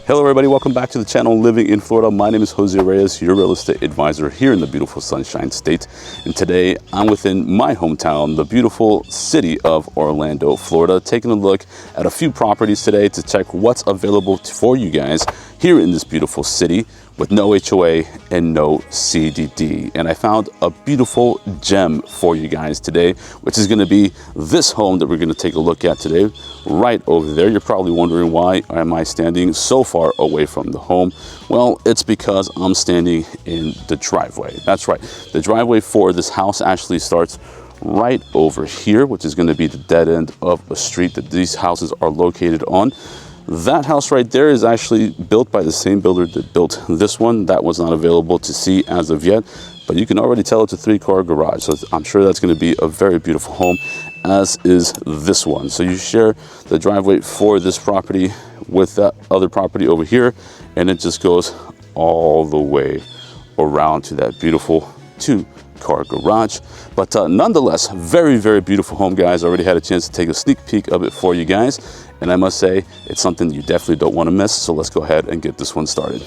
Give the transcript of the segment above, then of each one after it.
Hello everybody, welcome back to the channel Living in Florida. My name is Jose Reyes, your real estate advisor here in the beautiful Sunshine State. And today I'm within my hometown, the beautiful city of Orlando, Florida, taking a look at a few properties today to check what's available for you guys here in this beautiful city with no HOA and no CDD. And I found a beautiful gem for you guys today, which is gonna be this home that we're gonna take a look at today, right over there. You're probably wondering, why am I standing so far away from the home? Well, it's because I'm standing in the driveway. That's right, the driveway for this house actually starts right over here, which is gonna be the dead end of a street that these houses are located on. That house right there is actually built by the same builder that built this one. That was not available to see as of yet, but you can already tell it's a 3-car garage. So I'm sure that's going to be a very beautiful home, as is this one. So you share the driveway for this property with that other property over here, and it just goes all the way around to that beautiful 2-car garage. But nonetheless, very, very beautiful home, guys. I already had a chance to take a sneak peek of it for you guys, and I must say it's something you definitely don't want to miss. So let's go ahead and get this one started.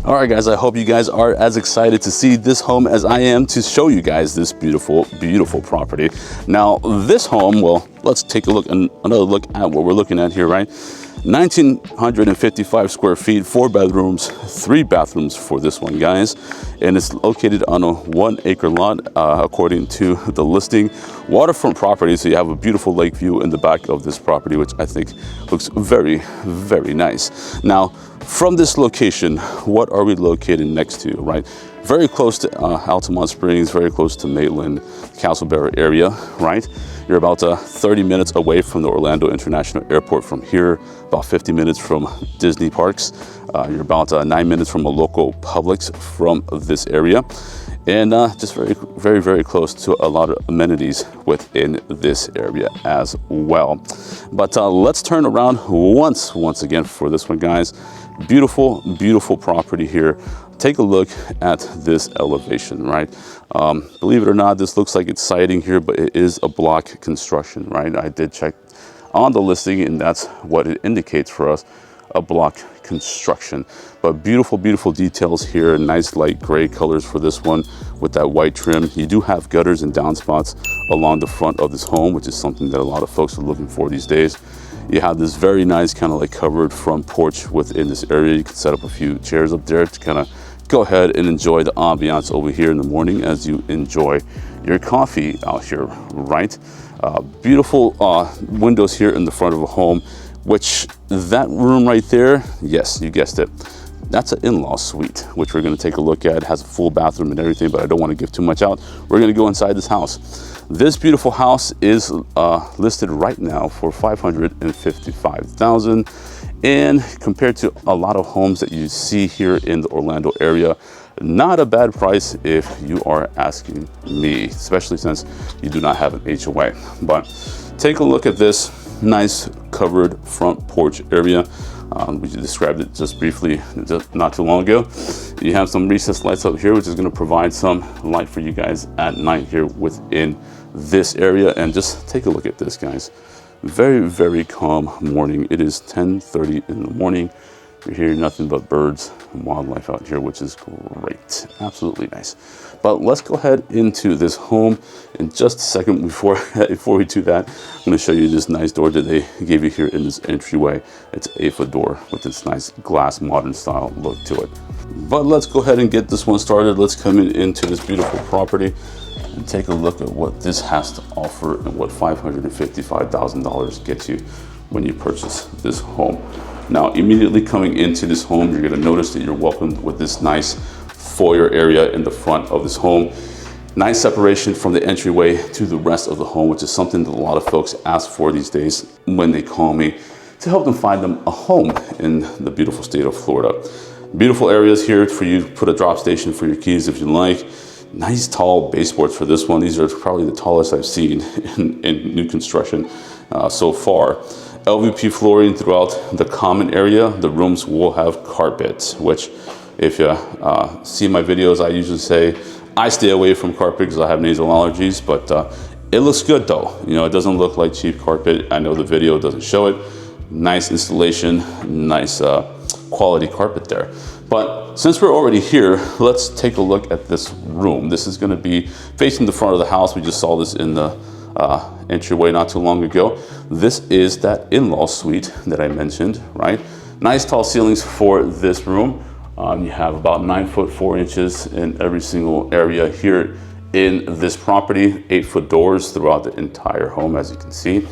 All right, guys, I hope you guys are as excited to see this home as I am to show you guys this beautiful, beautiful property. Now, this home, well, let's take a look, another look at what we're looking at here, right? 1,955 square feet, 4 bedrooms, 3 bathrooms for this one, guys. And it's located on a 1-acre lot, according to the listing. Waterfront property, so you have a beautiful lake view in the back of this property, which I think looks very, very nice. Now, from this location, what are we located next to, right? Very close to Altamonte Springs, very close to Maitland, Casselberry area, right? You're about 30 minutes away from the Orlando International Airport from here, about 50 minutes from Disney parks. You're about 9 minutes from a local Publix from this area. And just very, very, very close to a lot of amenities within this area as well. But let's turn around once again for this one, guys. Beautiful, beautiful property here. Take a look at this elevation, right? Believe it or not, this looks like it's siding here, but it is a block construction, right? I did check on the listing, and that's what it indicates for us, a block construction. But beautiful, beautiful details here. Nice light gray colors for this one with that white trim. You do have gutters and downspouts along the front of this home, which is something that a lot of folks are looking for these days. You have this very nice kind of like covered front porch within this area. You can set up a few chairs up there to kind of go ahead and enjoy the ambiance over here in the morning as you enjoy your coffee out here, right? Beautiful windows here in the front of a home, which that room right there, yes, you guessed it, that's an in-law suite, which we're going to take a look at. It has a full bathroom and everything, but I don't want to give too much out. We're going to go inside this house. This beautiful house is listed right now for $555,000, and compared to a lot of homes that you see here in the Orlando area, not a bad price if you are asking me, especially since you do not have an HOA. But take a look at this nice covered front porch area. We described it just briefly not too long ago. You have some recessed lights up here, which is going to provide some light for you guys at night here within this area. And just take a look at this, guys. Very, very calm morning. It is 10:30 in the morning. You're hearing nothing but birds and wildlife out here, which is great. Absolutely nice. But let's go ahead into this home in just a second. Before we do that, I'm going to show you this nice door that they gave you here in this entryway. It's an 8-foot door with this nice glass modern style look to it. But let's go ahead and get this one started. Let's come into this beautiful property and take a look at what this has to offer and what $555,000 gets you when you purchase this home. Now, immediately coming into this home, you're going to notice that you're welcomed with this nice foyer area in the front of this home. Nice separation from the entryway to the rest of the home, which is something that a lot of folks ask for these days when they call me to help them find them a home in the beautiful state of Florida. Beautiful areas here for you to put a drop station for your keys if you like. Nice tall baseboards for this one. These are probably the tallest I've seen in new construction so far. LVP flooring throughout the common area. The rooms will have carpet, which if you see my videos, I usually say I stay away from carpet because I have nasal allergies, but it looks good though. You know, it doesn't look like cheap carpet. I know the video doesn't show it. Nice installation, nice quality carpet there. But since we're already here, let's take a look at this room. This is going to be facing the front of the house. We just saw this in the entryway not too long ago. This is that in-law suite that I mentioned, right? Nice tall ceilings for this room. You have about 9 foot 4 inches in every single area here in this property. 8-foot doors throughout the entire home, as you can see.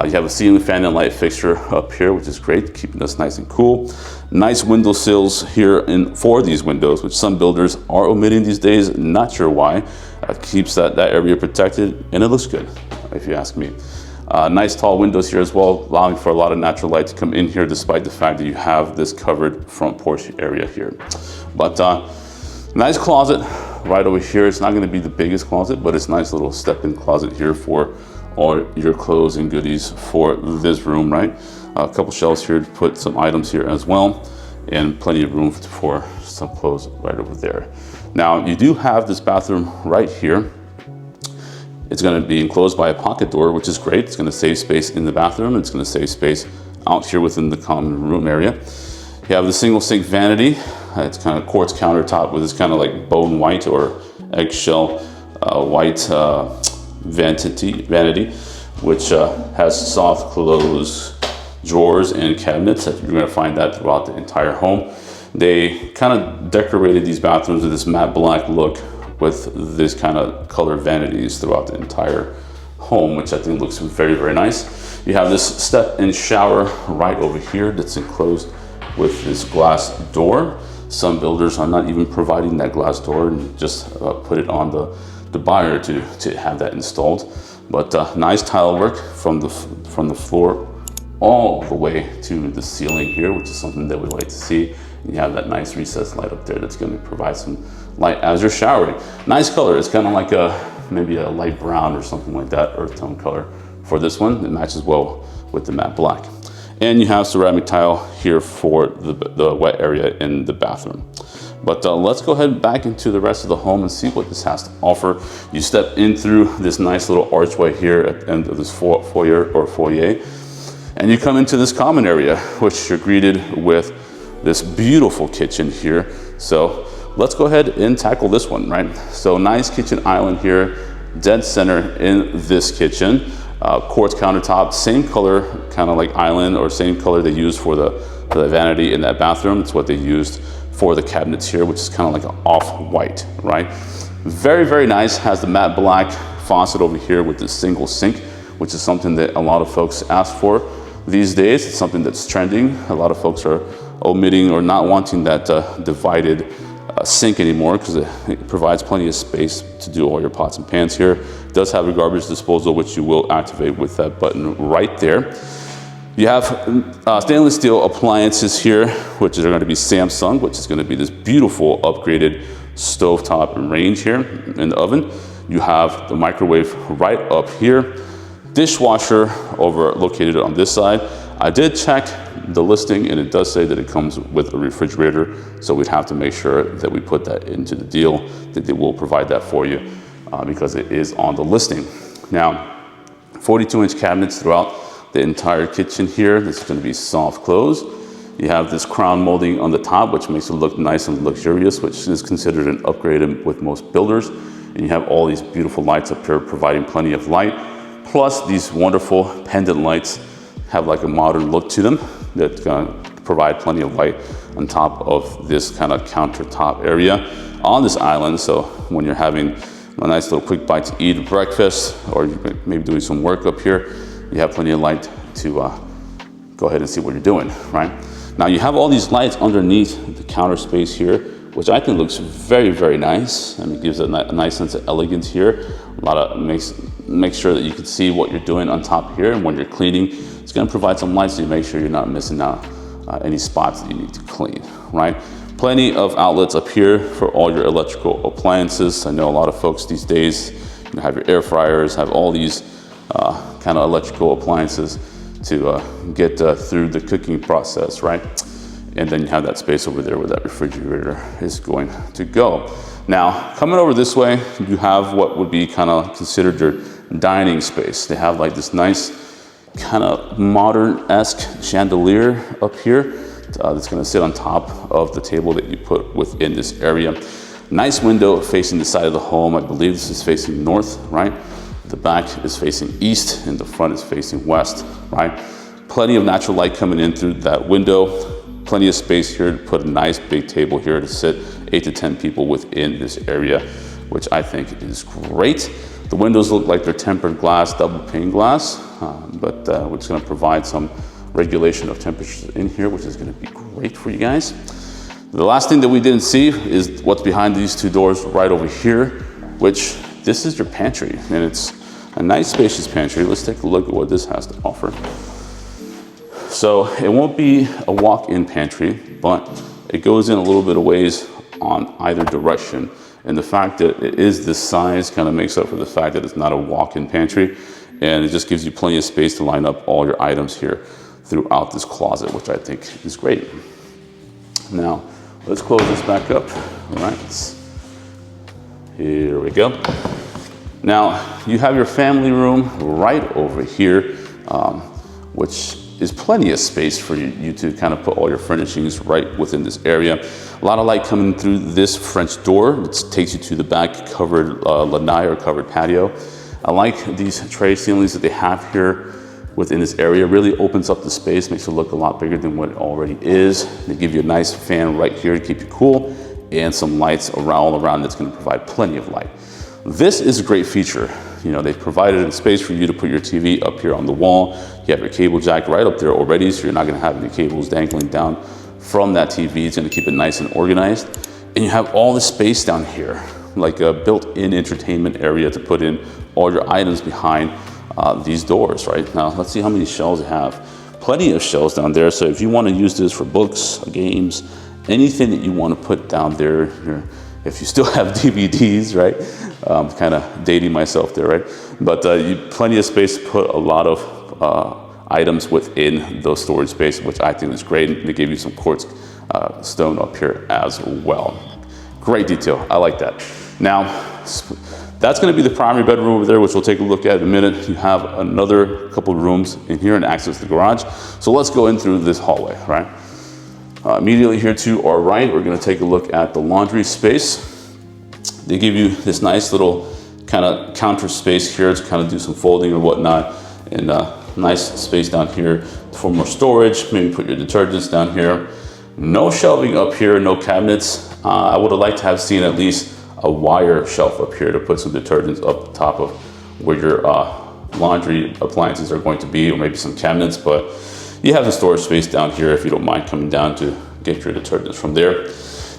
You have a ceiling fan and light fixture up here, which is great, keeping us nice and cool. Nice window sills here for these windows, which some builders are omitting these days. Not sure why. Keeps that area protected, and it looks good, if you ask me. Nice tall windows here as well, allowing for a lot of natural light to come in here, despite the fact that you have this covered front porch area here. But nice closet right over here. It's not going to be the biggest closet, but it's a nice little step-in closet here for all your clothes and goodies for this room, right? A couple shelves here to put some items here as well, and plenty of room for some clothes right over there. Now, you do have this bathroom right here. It's going to be enclosed by a pocket door, which is great. It's going to save space in the bathroom. It's going to save space out here within the common room area. You have the single sink vanity. It's kind of quartz countertop with this kind of like bone white or eggshell white vanity, which has soft close drawers and cabinets. You're going to find that throughout the entire home. They kind of decorated these bathrooms with this matte black look with this kind of color vanities throughout the entire home, which I think looks very, very nice. You have this step-in shower right over here that's enclosed with this glass door. Some builders are not even providing that glass door and just put it on the buyer to have that installed. But nice tile work from the floor all the way to the ceiling here, which is something that we like to see. You have that nice recessed light up there that's going to provide some light as you're showering. Nice color. It's kind of like maybe a light brown or something like that, earth tone color for this one. It matches well with the matte black. And you have ceramic tile here for the wet area in the bathroom. But let's go ahead back into the rest of the home and see what this has to offer. You step in through this nice little archway here at the end of this foyer, and you come into this common area, which you're greeted with this beautiful kitchen here. So let's go ahead and tackle this one, right? So nice kitchen island here, dead center in this kitchen. Quartz countertop, same color, kind of like island, or same color they used for the vanity in that bathroom. It's what they used for the cabinets here, which is kind of like an off-white, right? Very, very nice. Has the matte black faucet over here with this single sink, which is something that a lot of folks ask for these days. It's something that's trending. A lot of folks are omitting or not wanting that divided sink anymore because it provides plenty of space to do all your pots and pans here. It does have a garbage disposal, which you will activate with that button right there. You have stainless steel appliances here, which are going to be Samsung, which is going to be this beautiful upgraded stovetop range here in the oven. You have the microwave right up here. Dishwasher located on this side. I did check the listing and it does say that it comes with a refrigerator, so we'd have to make sure that we put that into the deal, that they will provide that for you because it is on the listing. Now, 42-inch cabinets throughout the entire kitchen here. This is going to be soft close. You have this crown molding on the top, which makes it look nice and luxurious, which is considered an upgrade with most builders. And you have all these beautiful lights up here providing plenty of light. Plus these wonderful pendant lights have like a modern look to them that provide plenty of light on top of this kind of countertop area on this island. So when you're having a nice little quick bite to eat breakfast, or maybe doing some work up here, you have plenty of light to go ahead and see what you're doing, right? Now you have all these lights underneath the counter space here, which I think looks very, very nice. I mean, it gives a nice sense of elegance here. A lot of make sure that you can see what you're doing on top here, and when you're cleaning, it's going to provide some light so you make sure you're not missing out any spots that you need to clean, right? Plenty of outlets up here for all your electrical appliances. I know a lot of folks these days have your air fryers, have all these kind of electrical appliances to get through the cooking process, right? And then you have that space over there where that refrigerator is going to go. Now, coming over this way, you have what would be kind of considered your dining space. They have like this nice kind of modern-esque chandelier up here that's going to sit on top of the table that you put within this area. Nice window facing the side of the home. I believe this is facing north, right? The back is facing east and the front is facing west, right? Plenty of natural light coming in through that window. Plenty of space here to put a nice big table here to sit 8 to 10 people within this area, which I think is great. The windows look like they're tempered glass, double pane glass, but it's going to provide some regulation of temperatures in here, which is going to be great for you guys. The last thing that we didn't see is what's behind these two doors right over here, which this is your pantry, and it's a nice spacious pantry. Let's take a look at what this has to offer. So it won't be a walk-in pantry, but it goes in a little bit of ways on either direction. And the fact that it is this size kind of makes up for the fact that it's not a walk-in pantry. And it just gives you plenty of space to line up all your items here throughout this closet, which I think is great. Now, let's close this back up. All right, here we go. Now, you have your family room right over here, which is plenty of space for you to kind of put all your furnishings right within this area. A lot of light coming through this French door, which takes you to the back covered lanai or covered patio. I like these tray ceilings that they have here within this area. Really opens up the space, makes it look a lot bigger than what it already is. They give you a nice fan right here to keep you cool, and some lights all around that's going to provide plenty of light. This is a great feature. You know, they've provided a space for you to put your TV up here on the wall. You have your cable jack right up there already, so you're not gonna have any cables dangling down from that TV. It's gonna keep it nice and organized. And you have all the space down here, like a built-in entertainment area to put in all your items behind these doors, right? Now, let's see how many shelves they have. Plenty of shelves down there, so if you wanna use this for books, games, anything that you wanna put down there, if you still have DVDs, right? Kind of dating myself there, right? But plenty of space to put a lot of items within those storage space, which I think is great. They gave you some quartz stone up here as well. Great detail, I like that. Now, that's gonna be the primary bedroom over there, which we'll take a look at in a minute. You have another couple of rooms in here and access to the garage. So let's go in through this hallway, right? Immediately here to our right, we're gonna take a look at the laundry space. They give you this nice little kind of counter space here to kind of do some folding or whatnot, and nice space down here for more storage. Maybe put your detergents down here. No shelving up here, no cabinets. I would have liked to have seen at least a wire shelf up here to put some detergents up top of where your laundry appliances are going to be, or maybe some cabinets, but you have the storage space down here if you don't mind coming down to get your detergents from there.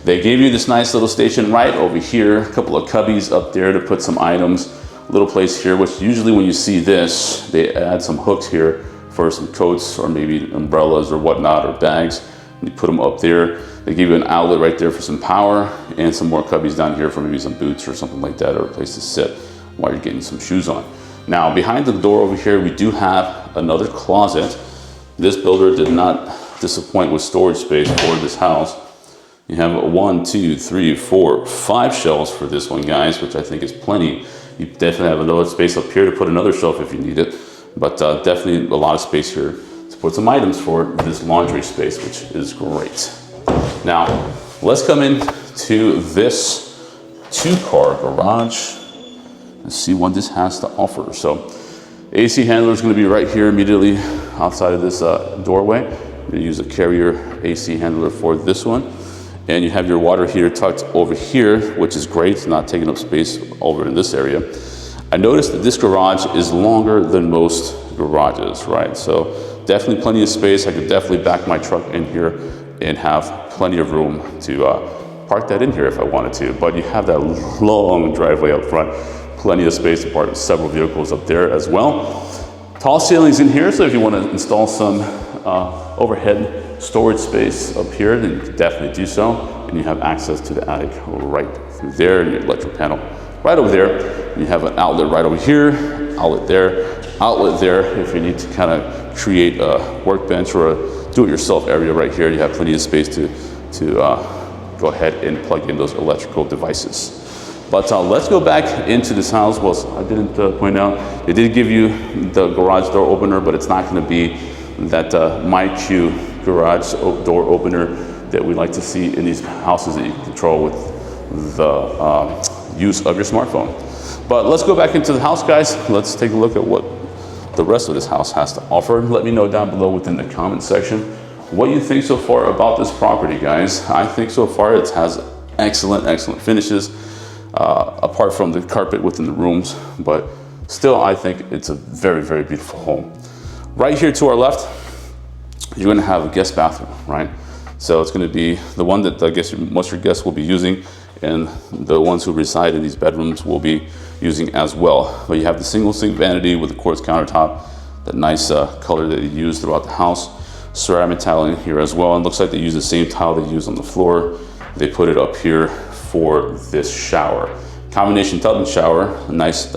They gave you this nice little station right over here, a couple of cubbies up there to put some items, a little place here, which usually when you see this, they add some hooks here for some coats or maybe umbrellas or whatnot, or bags. You put them up there. They give you an outlet right there for some power, and some more cubbies down here for maybe some boots or something like that, or a place to sit while you're getting some shoes on. Now, behind the door over here, we do have another closet. This builder did not disappoint with storage space for this house. You have 1, 2, 3, 4, 5 shelves for this one, guys, which I think is plenty. You definitely have another space up here to put another shelf if you need it, but definitely a lot of space here to put some items for this laundry space, which is great. Now, let's come into this 2-car garage and see what this has to offer. So, AC handler is going to be right here immediately outside of this doorway. You're going to use a carrier AC handler for this one. And you have your water heater tucked over here, which is great. It's not taking up space over in this area. I noticed that this garage is longer than most garages, right? So definitely plenty of space. I could definitely back my truck in here and have plenty of room to park that in here if I wanted to. But you have that long driveway up front, plenty of space to park several vehicles up there as well. Tall ceilings in here, so if you want to install some overhead storage space up here, then you can definitely do so. And you have access to the attic right through there, and your electric panel right over there. You have an outlet right over here, outlet there if you need to kind of create a workbench or a do-it-yourself area right here. You have plenty of space to go ahead and plug in those electrical devices. But let's go back into this house. Well, I didn't point out, it did give you the garage door opener, but it's not going to be that MyQ garage door opener that we like to see in these houses that you can control with the use of your smartphone. But let's go back into the house, guys. Let's take a look at what the rest of this house has to offer. Let me know down below within the comment section what you think so far about this property, guys. I think so far it has excellent finishes, apart from the carpet within the rooms, but still I think it's a very beautiful home. Right here to our left, you're gonna have a guest bathroom, right? So it's gonna be the one that I guess most of your guests will be using, and the ones who reside in these bedrooms will be using as well. But you have the single sink vanity with the quartz countertop, that nice color that you use throughout the house. Ceramic tile in here as well, and looks like they use the same tile they use on the floor. They put it up here for this shower. Combination tub and shower, a nice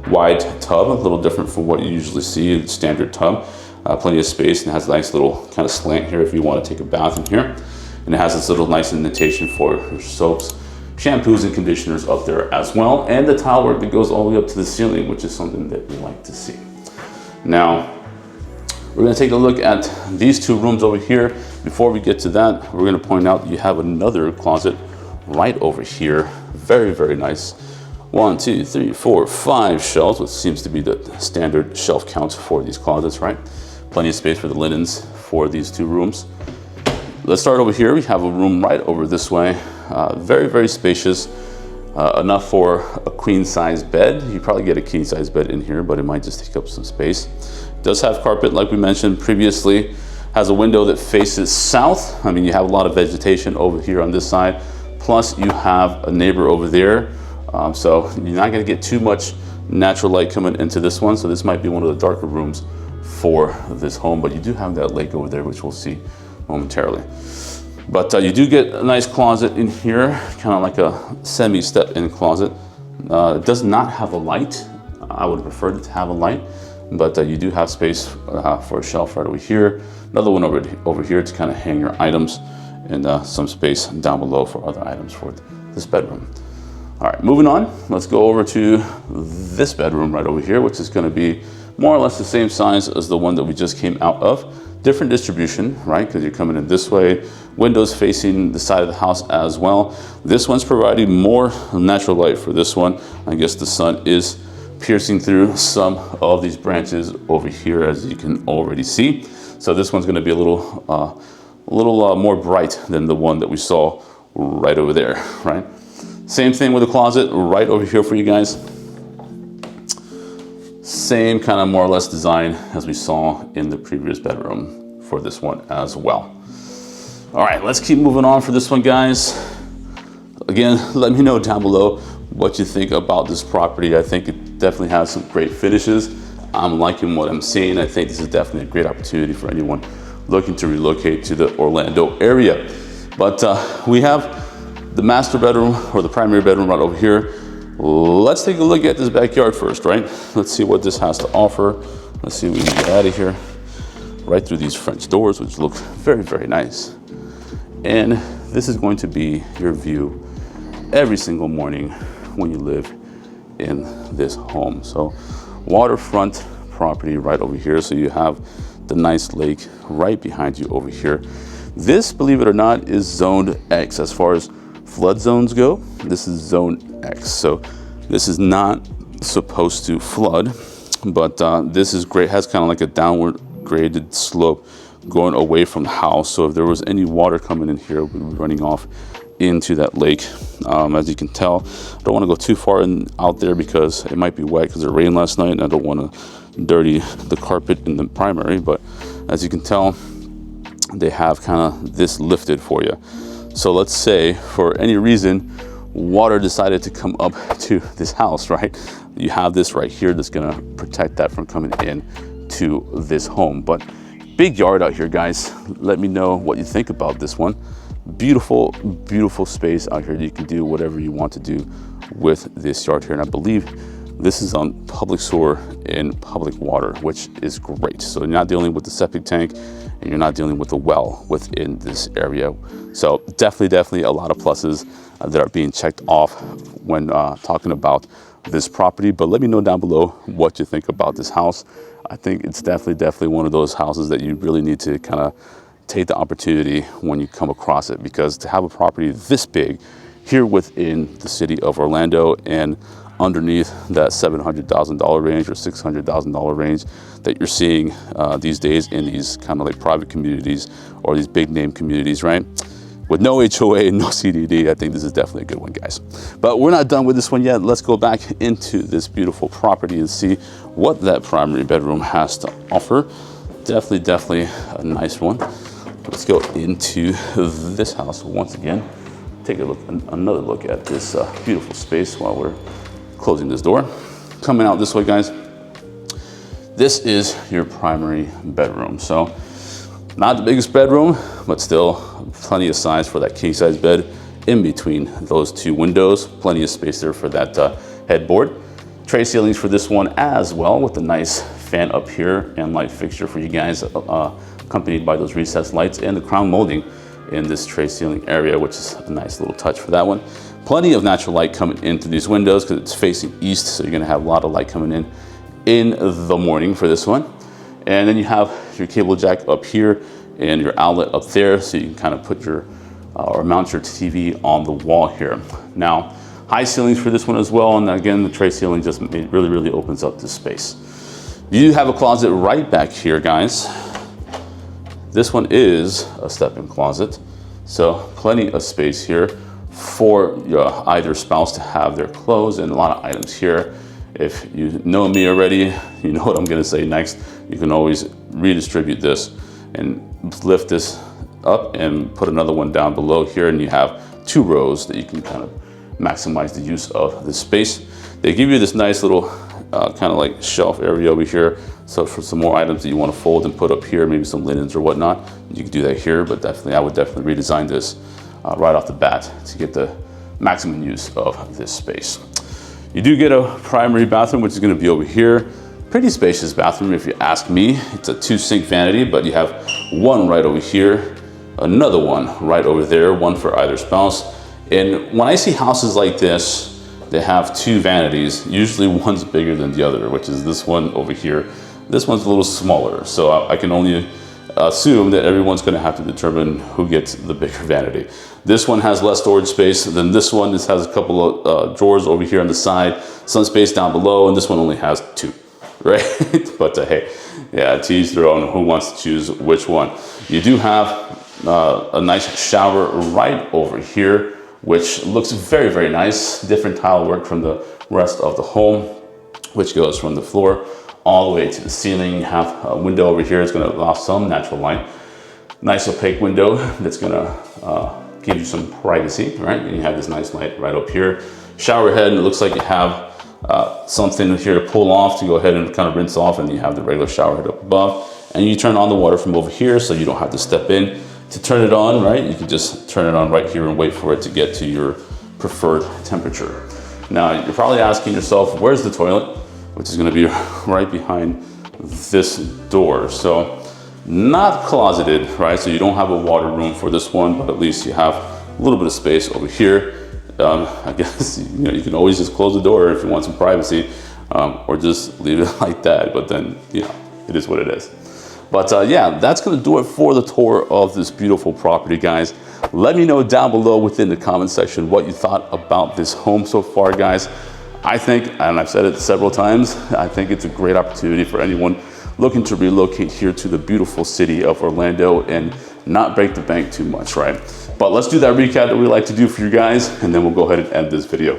wide tub, a little different from what you usually see in standard tub. Plenty of space, and has a nice little kind of slant here if you want to take a bath in here. And it has this little nice indentation for your soaps, shampoos, and conditioners up there as well. And the tile work that goes all the way up to the ceiling, which is something that we like to see. Now, we're going to take a look at these two rooms over here. Before we get to that, we're going to point out that you have another closet right over here. Very nice. 1, 2, 3, 4, 5 shelves, which seems to be the standard shelf count for these closets, right? Plenty of space for the linens for these two rooms. Let's start over here. We have a room right over this way. Very spacious, enough for a queen size bed. You probably get a king size bed in here, but it might just take up some space. Does have carpet, like we mentioned previously. Has a window that faces south. I mean, you have a lot of vegetation over here on this side. Plus you have a neighbor over there. So you're not gonna get too much natural light coming into this one. So this might be one of the darker rooms for this home, but you do have that lake over there, which we'll see momentarily. But you do get a nice closet in here, kind of like a semi-step-in closet. It does not have a light. I would prefer it to have a light, but you do have space for a shelf right over here. Another one over here to kind of hang your items, and some space down below for other items for this bedroom. All right, moving on, let's go over to this bedroom right over here, which is gonna be more or less the same size as the one that we just came out of. Different distribution, right? Because you're coming in this way, windows facing the side of the house as well. This one's providing more natural light for this one. I guess the sun is piercing through some of these branches over here, as you can already see. So this one's gonna be a little more bright than the one that we saw right over there, right? Same thing with the closet right over here for you guys. Same kind of more or less design as we saw in the previous bedroom for this one as well. All right, let's keep moving on for this one, guys. Again, let me know down below what you think about this property. I think it definitely has some great finishes. I'm liking what I'm seeing. I think this is definitely a great opportunity for anyone looking to relocate to the Orlando area. But we have the master bedroom, or the primary bedroom, right over here. Let's take a look at this backyard first, right? Let's see what this has to offer. Let's see if we can get out of here. Right through these French doors, which look very nice. And this is going to be your view every single morning when you live in this home. So waterfront property right over here. So you have the nice lake right behind you over here. This, believe it or not, is zone X. As far as flood zones go, this is zone X. So this is not supposed to flood, but this is great. It has kind of like a downward graded slope going away from the house. So if there was any water coming in here, it would be running off into that lake. As you can tell, I don't want to go too far out there because it might be wet because it rained last night, and I don't want to dirty the carpet in the primary. But as you can tell, they have kind of this lifted for you. So let's say for any reason water decided to come up to this house, right? You have this right here that's gonna protect that from coming in to this home. But big yard out here, guys. Let me know what you think about this one. Beautiful, beautiful space out here. You can do whatever you want to do with this yard here. And I believe this is on public sewer and public water, which is great. So you're not dealing with the septic tank and you're not dealing with the well within this area. So definitely a lot of pluses that are being checked off when talking about this property. But let me know down below what you think about this house. I think it's definitely one of those houses that you really need to kind of take the opportunity when you come across it, because to have a property this big here within the city of Orlando and underneath that $700,000 range or $600,000 range that you're seeing these days in these kind of like private communities or these big name communities, right? With no HOA, no CDD, I think this is definitely a good one, guys. But we're not done with this one yet. Let's go back into this beautiful property and see what that primary bedroom has to offer. Definitely a nice one. Let's go into this house once again. Take a look, another look at this beautiful space while we're closing this door. Coming out this way, guys. This is your primary bedroom. So not the biggest bedroom, but still plenty of size for that king size bed in between those two windows. Plenty of space there for that headboard. Tray ceilings for this one as well, with a nice fan up here and light fixture for you guys, accompanied by those recessed lights and the crown molding in this tray ceiling area, which is a nice little touch for that one. Plenty of natural light coming into these windows because it's facing east, so you're gonna have a lot of light coming in the morning for this one. And then you have your cable jack up here and your outlet up there, so you can kind of put your or mount your TV on the wall here. Now, high ceilings for this one as well, and again, the tray ceiling just really opens up this space. You have a closet right back here, guys. This one is a step-in closet, so plenty of space here for your either spouse to have their clothes, and a lot of items here. If you know me already, you know what I'm gonna say next. You can always redistribute this and lift this up and put another one down below here, and you have two rows that you can kind of maximize the use of this space. They give you this nice little kind of like shelf area over here. So for some more items that you want to fold and put up here, maybe some linens or whatnot, you can do that here. But definitely, I would definitely redesign this right off the bat to get the maximum use of this space. You do get a primary bathroom, which is going to be over here. Pretty spacious bathroom, if you ask me. It's a 2-sink vanity, but you have one right over here, another one right over there, one for either spouse. And when I see houses like this, they have two vanities. Usually one's bigger than the other, which is this one over here. This one's a little smaller, so I can only assume that everyone's gonna have to determine who gets the bigger vanity. This one has less storage space than this one. This has a couple of drawers over here on the side, some space down below, and this one only has 2, right? But hey, yeah, to each their own, who wants to choose which one. You do have a nice shower right over here, which looks very nice. Different tile work from the rest of the home, which goes from the floor all the way to the ceiling. You have a window over here. It's going to allow some natural light. Nice opaque window that's going to give you some privacy, right? And you have this nice light right up here. Shower head, and it looks like you have something here to pull off to go ahead and kind of rinse off, and you have the regular shower head up above. And you turn on the water from over here, so you don't have to step in to turn it on, right? You can just turn it on right here and wait for it to get to your preferred temperature. Now, you're probably asking yourself, where's the toilet? Which is gonna be right behind this door. So not closeted, right? So you don't have a water room for this one, but at least you have a little bit of space over here. I guess you can always just close the door if you want some privacy, or just leave it like that. But then it is what it is. But yeah, that's gonna do it for the tour of this beautiful property, guys. Let me know down below within the comment section what you thought about this home so far, guys. I think, and I've said it several times, I think it's a great opportunity for anyone looking to relocate here to the beautiful city of Orlando and not break the bank too much, right? But let's do that recap that we like to do for you guys, and then we'll go ahead and end this video.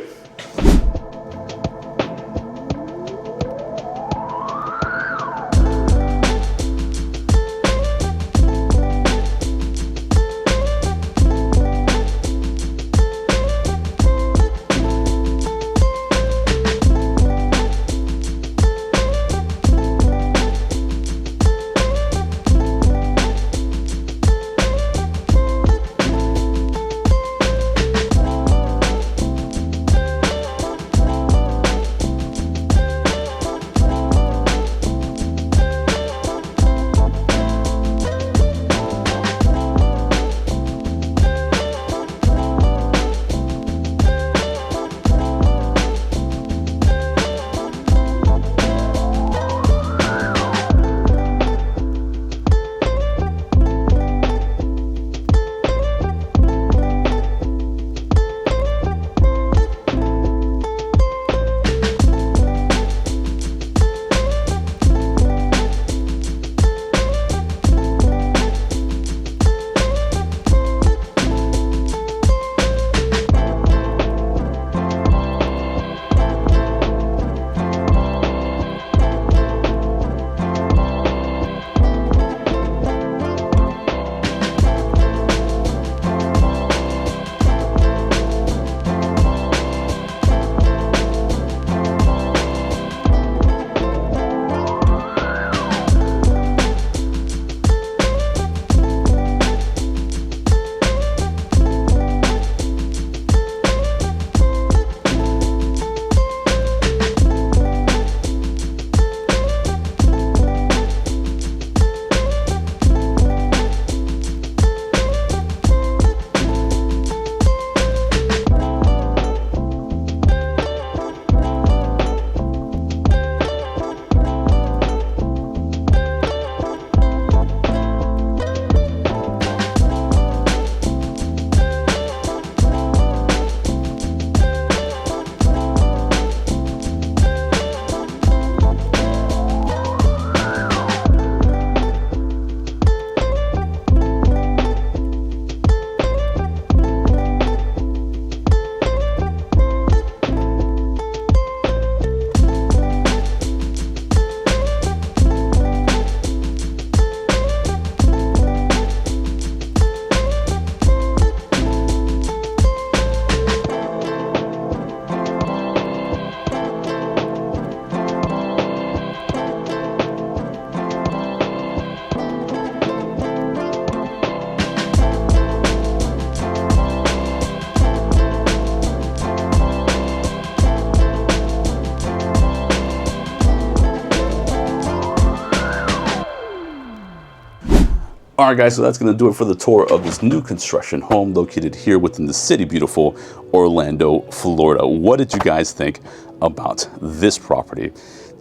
All right, guys, so that's going to do it for the tour of this new construction home located here within the city, beautiful Orlando, Florida. What did you guys think about this property?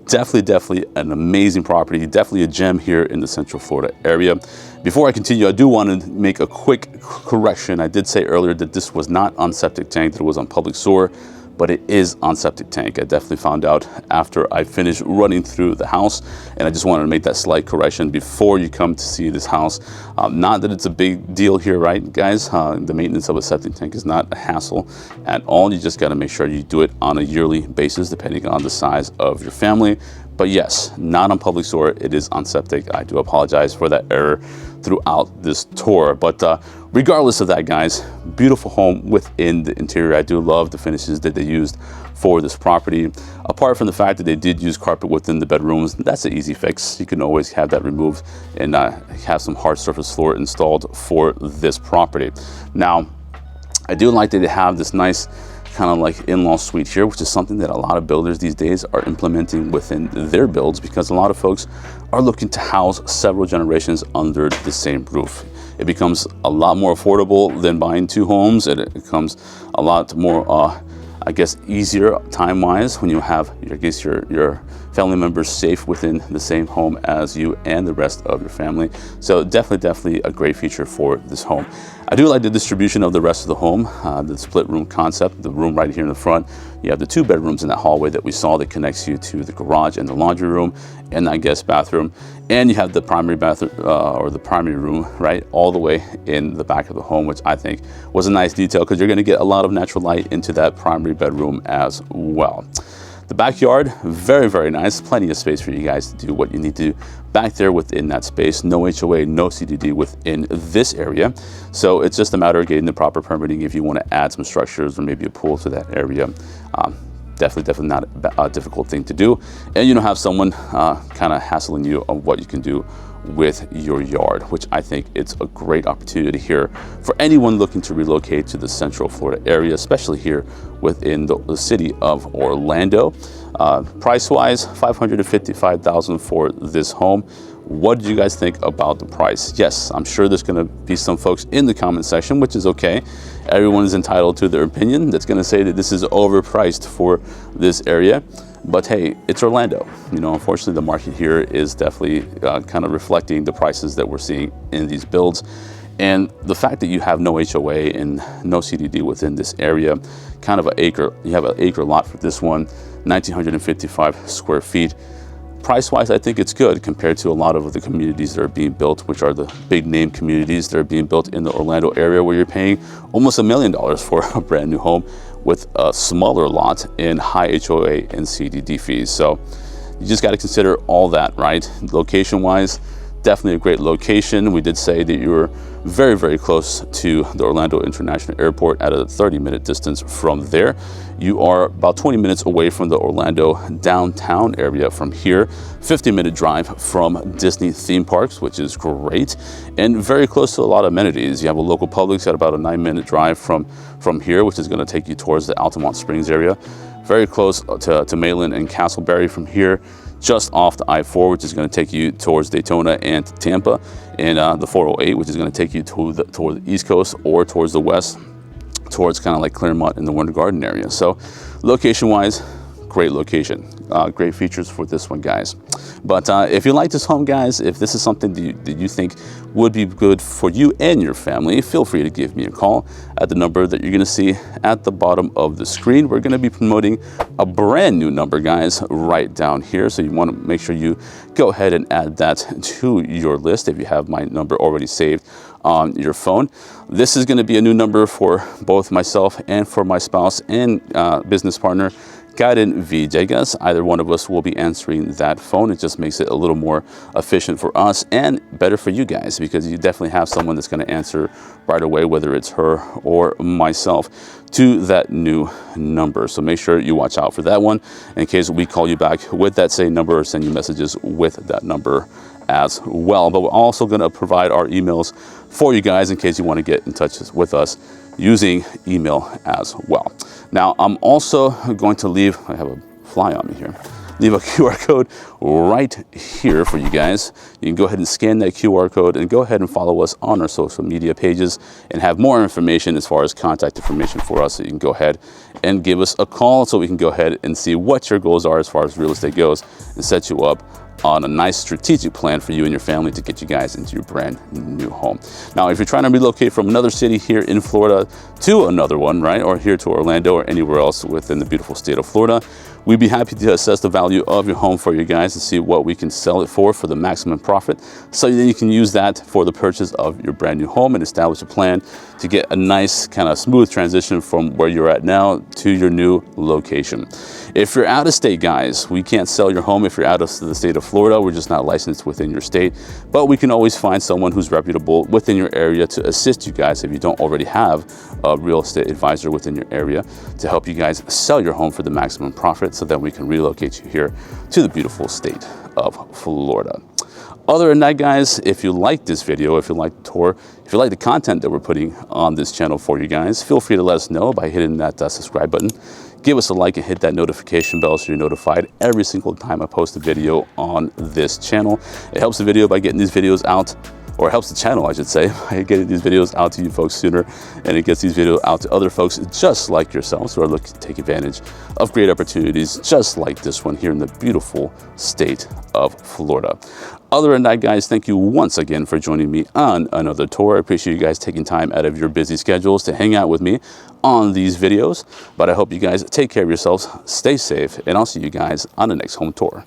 Definitely an amazing property, definitely a gem here in the Central Florida area. Before I continue, I do want to make a quick correction. I did say earlier that this was not on septic tank, that it was on public sewer, but it is on septic tank. I definitely found out after I finished running through the house, and I just wanted to make that slight correction before you come to see this house. Not that it's a big deal here, right, guys? The maintenance of a septic tank is not a hassle at all. You just gotta make sure you do it on a yearly basis, depending on the size of your family. But yes, not on public sewer, it is on septic. I do apologize for that error throughout this tour. But regardless of that, guys, beautiful home within the interior. I do love the finishes that they used for this property. Apart from the fact that they did use carpet within the bedrooms, that's an easy fix. You can always have that removed and have some hard surface floor installed for this property. Now, I do like that they have this nice kind of like in-law suite here, which is something that a lot of builders these days are implementing within their builds, because a lot of folks are looking to house several generations under the same roof. It becomes a lot more affordable than buying two homes, and it becomes a lot more I guess, easier time-wise when you have, I guess, your family members safe within the same home as you and the rest of your family. So definitely a great feature for this home. I do like the distribution of the rest of the home, the split room concept, the room right here in the front. You have the 2 bedrooms in that hallway that we saw that connects you to the garage and the laundry room and that guest bathroom. And you have the primary bathroom or the primary room right all the way in the back of the home, which I think was a nice detail because you're going to get a lot of natural light into that primary bedroom as well. The backyard, very nice. Plenty of space for you guys to do what you need to back there within that space. No HOA, no CDD within this area. So it's just a matter of getting the proper permitting if you want to add some structures or maybe a pool to that area. Definitely not a difficult thing to do. And you don't have someone kind of hassling you on what you can do with your yard, which I think it's a great opportunity here for anyone looking to relocate to the Central Florida area, especially here within the city of Orlando. Price-wise, $555,000 for this home. What did you guys think about the price? Yes, I'm sure there's going to be some folks in the comment section, which is okay. Everyone is entitled to their opinion that's going to say that this is overpriced for this area. But hey, it's Orlando. You know, unfortunately, the market here is definitely kind of reflecting the prices that we're seeing in these builds. And the fact that you have no HOA and no CDD within this area, kind of an acre, you have an acre lot for this one, 1,955 square feet. Price-wise, I think it's good compared to a lot of the communities that are being built, which are the big name communities that are being built in the Orlando area, where you're paying almost $1 million for a brand new home with a smaller lot and high HOA and CDD fees. So you just got to consider all that, right? Location-wise, definitely a great location. We did say that you were very close to the Orlando International Airport at a 30-minute distance from there. You are about 20 minutes away from the Orlando downtown area from here, 50-minute drive from Disney theme parks, which is great, and very close to a lot of amenities. You have a local Publix at about a 9-minute drive from here, which is going to take you towards the Altamonte Springs area. Very close to Maitland and Casselberry from here, just off the I-4, which is going to take you towards Daytona and Tampa, and the 408, which is going to take you toward the East Coast or towards the West, towards kind of like Claremont and the Winter Garden area. So location-wise, great location. Great features for this one, guys. But if you like this home, guys, if this is something that you think would be good for you and your family, feel free to give me a call at the number that you're going to see at the bottom of the screen. We're going to be promoting a brand new number, guys, right down here. So you want to make sure you go ahead and add that to your list if you have my number already saved on your phone. This is going to be a new number for both myself and for my spouse and business partner, Karen Villegas. Either one of us will be answering that phone. It just makes it a little more efficient for us and better for you guys, because you definitely have someone that's going to answer right away, whether it's her or myself, to that new number. So make sure you watch out for that one in case we call you back with that same number or send you messages with that number as well. But we're also going to provide our emails for you guys in case you want to get in touch with us using email as well. Now, I'm also going to leave, I have a fly on me here, leave a QR code right here for you guys. You can go ahead and scan that QR code and go ahead and follow us on our social media pages and have more information as far as contact information for us. So you can go ahead and give us a call so we can go ahead and see what your goals are as far as real estate goes and set you up on a nice strategic plan for you and your family to get you guys into your brand new home. Now, if you're trying to relocate from another city here in Florida to another one, right, or here to Orlando or anywhere else within the beautiful state of Florida, we'd be happy to assess the value of your home for you guys and see what we can sell it for the maximum profit, so that you can use that for the purchase of your brand new home and establish a plan to get a nice kind of smooth transition from where you're at now to your new location. If you're out of state, guys, we can't sell your home if you're out of the state of Florida. We're just not licensed within your state, but we can always find someone who's reputable within your area to assist you guys if you don't already have a real estate advisor within your area to help you guys sell your home for the maximum profit, so that we can relocate you here to the beautiful state of Florida. Other than that, guys, if you like this video, if you like the tour, if you like the content that we're putting on this channel for you guys, feel free to let us know by hitting that subscribe button. Give us a like and hit that notification bell so you're notified every single time I post a video on this channel. It helps the video by getting these videos out or helps the channel, I should say, by getting these videos out to you folks sooner, and it gets these videos out to other folks just like yourselves who are looking to take advantage of great opportunities just like this one here in the beautiful state of Florida. Other than that, guys, thank you once again for joining me on another tour. I appreciate you guys taking time out of your busy schedules to hang out with me on these videos. But I hope you guys take care of yourselves, stay safe, and I'll see you guys on the next home tour.